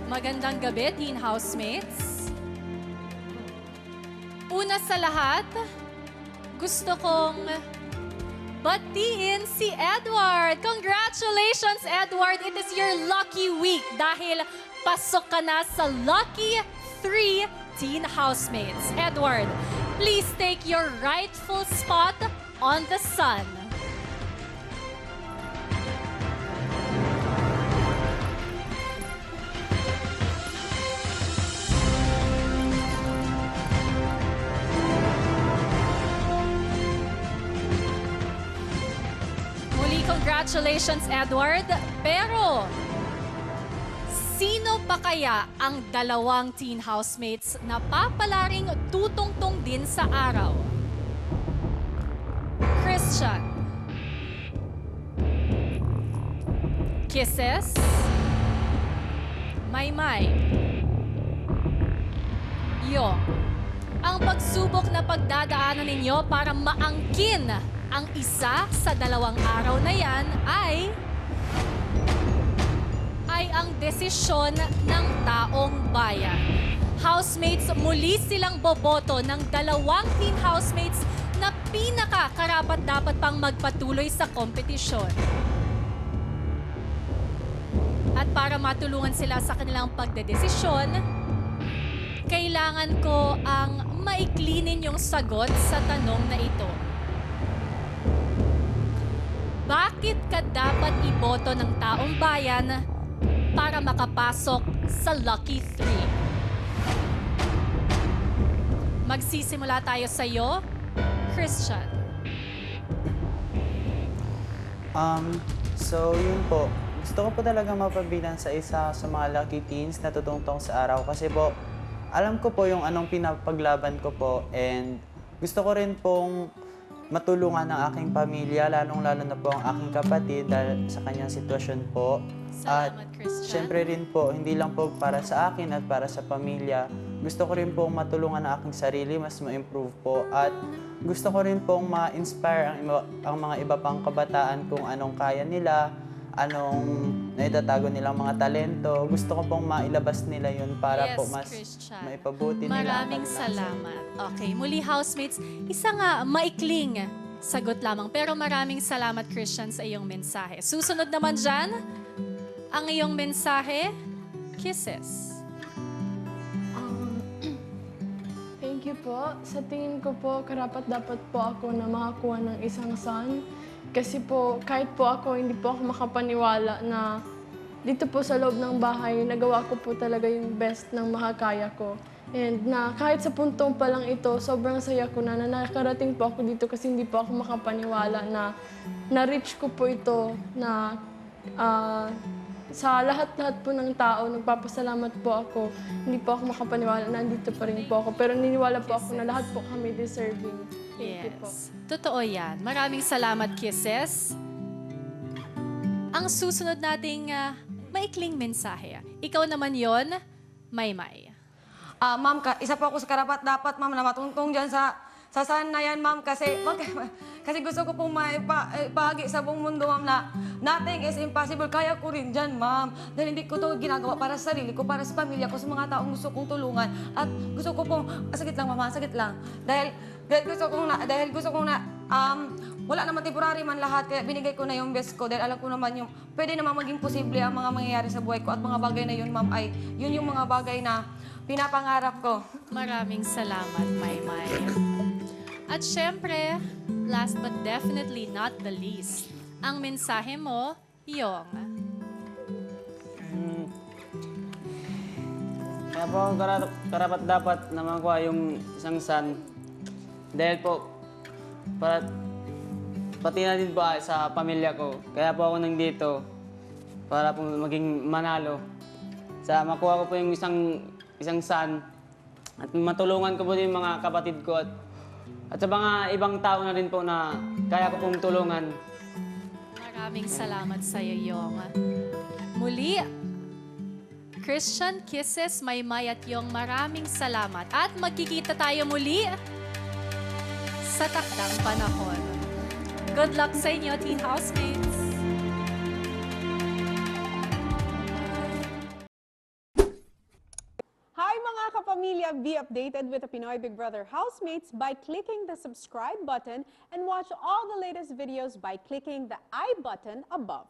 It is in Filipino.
Magandang gabi, teen housemates. Una sa lahat, gusto kong batiin si Edward. Congratulations, Edward! It is your lucky week dahil pasok ka na sa Lucky 3 Teen Housemates. Edward, please take your rightful spot on the sun. Muli, congratulations, Edward. Pero, sino pa kaya ang dalawang teen housemates na papalaring tutungtong din sa araw? Christian. Kisses. Maymay. Yong. Ang pagsubok na pagdadaanan ninyo para maangkin ang isa sa dalawang araw na yan ay ang desisyon ng taong bayan. Housemates, muli silang boboto ng dalawang teen housemates na pinaka-karapat-dapat pang magpatuloy sa kompetisyon. At para matulungan sila sa kanilang pagdedesisyon, kailangan ko ang maikli ninyong sagot sa tanong na ito. Bakit ka dapat iboto ng taong bayan para makapasok sa Lucky 3? Magsisimula tayo sa iyo, Christian. So yun po. Gusto ko po talaga mapabilang sa isa sa mga lucky teens na tutungtong sa araw kasi po alam ko po yung anong pinapaglaban ko po and gusto ko rin pong matulungan ng aking pamilya, lalong-lalo na po ang aking kapatid dahil sa kanyang sitwasyon po. Salamat, Christian. Syempre rin po, hindi lang po para sa akin at para sa pamilya. Gusto ko rin pong matulungan ang aking sarili, mas ma-improve po. At gusto ko rin pong ma-inspire ang mga iba pang kabataan kung anong kaya nila, anong naitatago nilang mga talento. Gusto ko pong mailabas nila yun para po mas Christian. maipabuti nila. Maraming salamat. Okay, muli housemates, isa nga maikling sagot lamang. Pero maraming salamat, Christian, sa iyong mensahe. Susunod naman dyan, ang iyong mensahe, kisses. Thank you po. Sa tingin ko po, karapat-dapat po ako na makakuha ng isang son. Kasi po, kahit po ako, hindi po ako makapaniwala na dito po sa loob ng bahay, nagawa ko po talaga yung best ng makakaya ko. And na kahit sa puntong pa lang ito, sobrang saya ko na nakarating po ako dito kasi hindi po ako makapaniwala na na-reach ko po ito na sa lahat-lahat po ng tao, nagpapasalamat po ako. Hindi po ako makapaniwala na nandito pa rin po ako. Pero niniwala po ako na lahat po kami deserving. Thank you po. Totoo yan. Maraming salamat, kisses. Ang susunod nating maikling mensahe. Ikaw naman yon, Maymay. Ma'am, isa po ako sa karapat-dapat, ma'am, na matuntong dyan sa saan na yan, ma'am, kasi gusto ko pong maipahagi sa buong mundo, ma'am, na nothing is impossible. Kaya ko rin dyan, ma'am. Dahil hindi ko to ginagawa para sa sarili ko, para sa pamilya ko, sa mga taong gusto kong tulungan. At gusto ko pong, sagit lang, mama, sagit lang. Dahil gusto kong na, wala naman temporary man lahat, kaya binigay ko na yung best ko. Dahil alam ko naman yung, pwede naman maging posible ang mga mangyayari sa buhay ko. At mga bagay na yun, ma'am, ay yun yung mga bagay na pinapangarap ko. Maraming salamat, Maymay. At syempre, last but definitely not the least, ang mensahe mo, Yong. Kaya po ako karapat-dapat na makuha yung isang son. Dahil po, pati na din po sa pamilya ko. Kaya po ako nandito para po maging manalo. Sa makuha ko po yung isang son at matulungan ko po din yung mga kapatid ko at sa mga ibang tao na rin po na kaya ko pong tulungan. Maraming salamat sa iyo, Yong. Muli, Christian, kisses, Maymay at Yong, maraming salamat. At magkikita tayo muli sa takdang panahon. Good luck sa inyo, teen housemates! kapamilya, be updated with the Pinoy Big Brother housemates by clicking the subscribe button and watch all the latest videos by clicking the I button above.